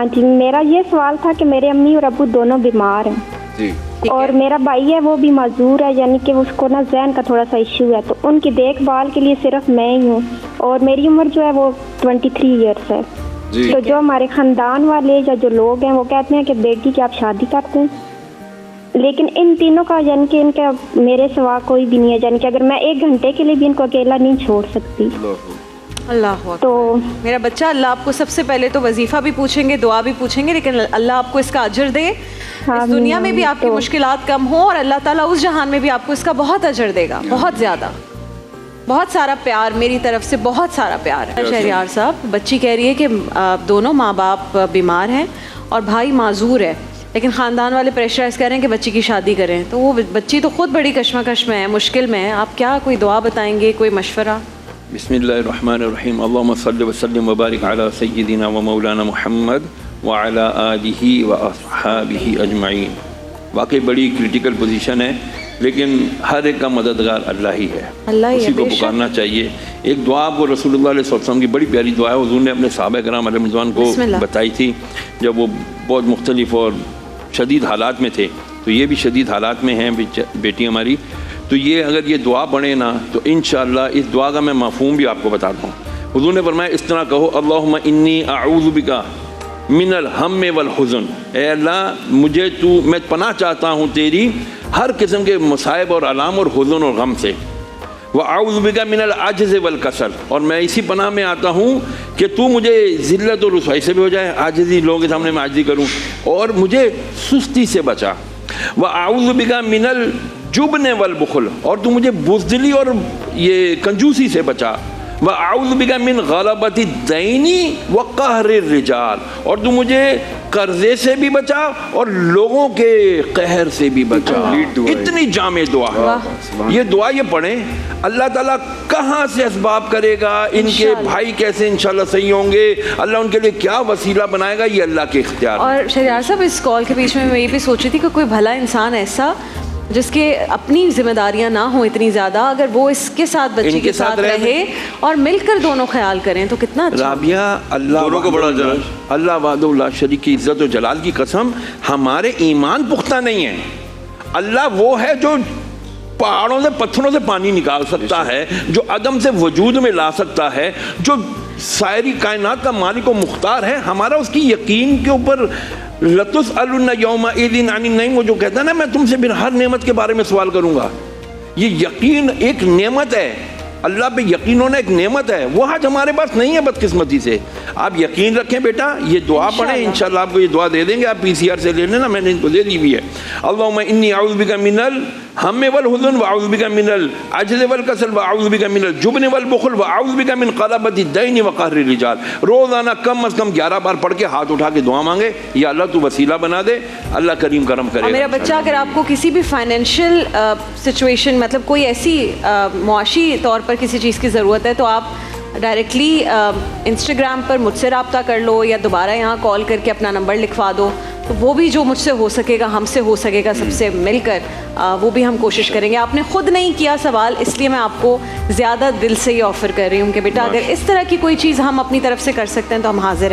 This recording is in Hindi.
हाँ जी, मेरा ये सवाल था कि मेरे अम्मी और अब्बू दोनों बीमार हैं जी। और मेरा भाई है वो भी माजूर है, यानी कि उसको ना जहन का थोड़ा सा इश्यू है, तो उनकी देखभाल के लिए सिर्फ मैं ही हूँ और मेरी उम्र जो है वो 23 ईयर्स है। तो जो हमारे खानदान वाले या जो लोग हैं वो कहते हैं कि बेटी की आप शादी करते हैं, लेकिन इन तीनों का यानी कि इनका मेरे सिवा कोई भी नहीं है, यानी कि अगर मैं 1 घंटे के लिए भी इनको अकेला नहीं छोड़ सकती। अल्लाह तो मेरा बच्चा, अल्लाह आपको सबसे पहले तो वजीफ़ा भी पूछेंगे, दुआ भी पूछेंगे, लेकिन अल्लाह आपको इसका अजर दे। इस दुनिया में भी आपकी मुश्किलात कम हो और अल्लाह ताला उस जहान में भी आपको इसका बहुत अजर देगा, बहुत ज़्यादा। बहुत सारा प्यार मेरी तरफ से, बहुत सारा प्यार है। शहरियार साहब, बच्ची कह रही है कि दोनों माँ बाप बीमार हैं और भाई माजूर है, लेकिन ख़ानदान वाले प्रेशराइज कर रहे हैं कि बच्ची की शादी करें, तो वो बच्ची तो खुद बड़ी कश्मकश में है, मुश्किल में है। आप क्या कोई दुआ बताएंगे, कोई मशवरा? बिस्मिल्लाहिर्रहमानिर्रहीम। अल्लाहुम्मा सल्लि व सल्लिम व बारिक अला सय्यिदिना व मौलाना मुहम्मद व अला आलिहि व अस्हाबिहि अजमईन। वाकई बड़ी क्रिटिकल पोजीशन है, लेकिन हर एक का मददगार अल्लाह ही है, उसी को पुकारना चाहिए। एक दुआ आपको रसूलुल्लाह अलैहि वसल्लम की बड़ी प्यारी दुआ है, हुज़ूर ने अपने सहाबा किराम अलैहिम रिज़वान को बताई थी जब वो बहुत मुख्तलिफ और शदीद हालात में थे। तो ये भी शदीद हालात में हैं बेटी हमारी, तो ये अगर ये दुआ पढ़े ना तो इंशाअल्लाह इस दुआ का मैं मफ़हूम भी आपको बताता हूँ। हुज़ूर ने फरमाया इस तरह कहो, अल्लाहुम्मा इन्नी अऊज़ु बिका मिनल हम्म वल हुज़न, ए अल्लाह मुझे मैं पनाह चाहता हूँ तेरी हर किस्म के मसाइब और अलाम और हुज़न और गम से। व अऊज़ु बिका मिनल आजिज़ वल कसल, और मैं इसी पनाह में आता हूँ कि तू मुझे ज़िल्लत और रुसवाई से भी हो जाए, आजिज़ी लोगों के सामने मैं आजिज़ी करूँ, और मुझे सुस्ती से बचा। व अऊज़ु बिका मिनल जुबन वल बुखल, और तू मुझे बुज़दिली और ये कंजूसी से बचा। व अऊज़ु बिका मिन गलबति दैनी व कहर रिजाल, और तू मुझे कर्जे से भी बचा और लोगों के कहर से भी बचा। इतनी जामे दुआ है ये दुआ, ये पढ़ें। अल्लाह ताला कहाँ से असबाब करेगा, इनके भाई कैसे इंशाल्लाह सही होंगे, अल्लाह उनके लिए क्या वसीला बनाएगा, ये अल्लाह के इख्तियार। और शहरियार साहब, इस कॉल के बीच में मैं ये भी सोच रही थी कि कोई भला इंसान ऐसा जिसके अपनी जिम्मेदारियां ना हो इतनी ज़्यादा, अगर वो इसके साथ बच्ची के साथ रहे और मिलकर दोनों ख्याल करें तो कितना अच्छा। राबिया, अल्लाह को बड़ा जलाल, अल्लाह वादुल्लाह शरीक की इज़्ज़त और जलाल की कसम, हमारे ईमान पुख्ता नहीं है। अल्लाह वो है जो पहाड़ों से पत्थरों से पानी निकाल सकता है, जो अदम से वजूद में ला सकता है, जो सारी कायनात का मालिक और मुख्तार है। हमारा उसकी यकीन के ऊपर लतुसअलुन्ना यौमइज़िन अनिन नईम, वो जो कहता है ना मैं तुमसे फिर हर नेमत के बारे में सवाल करूंगा, ये यकीन एक नेमत है, अल्लाह पे यकीन होना एक नेमत है, वो आज हमारे पास नहीं है बदकिस्मती से। आप यकीन रखें बेटा, ये दुआ पढ़ें, इंशाल्लाह आपको ये दुआ दे देंगे। आप PCR से ले लेना, मैंने इनको दे दी भी है। अल्लाहुम्मा इन्नी अऊज़ु बिका मिनल हम्म वल हुज़न व अऊज़ु बिका मिनल अज्ज़ वल कसल व अऊज़ु बिका मिनल जुबन वल बुखल व अऊज़ु बिका मिन ग़लबति दैन व कहर रिजाल। रोज़ाना कम अज़ कम 11 बार पढ़ के हाथ उठा के दुआ मांगे, या अल्लाह तू वसीला बना दे, अल्लाह करीम करम करे। मेरा बच्चा, अगर आपको किसी भी फाइनेंशियल सिचुएशन, मतलब कोई ऐसी मुआशी तौर पर किसी चीज़ की ज़रूरत है, तो आप डायरेक्टली इंस्टाग्राम पर मुझसे रब्ता कर लो या दोबारा यहाँ कॉल करके अपना नंबर लिखवा दो, तो वो भी जो मुझसे हो सकेगा, हमसे हो सकेगा, सबसे मिलकर वो भी हम कोशिश करेंगे। आपने खुद नहीं किया सवाल, इसलिए मैं आपको ज़्यादा दिल से ये ऑफ़र कर रही हूँ कि बेटा अगर इस तरह की कोई चीज़ हम अपनी तरफ से कर सकते हैं तो हम हाजिर हैं।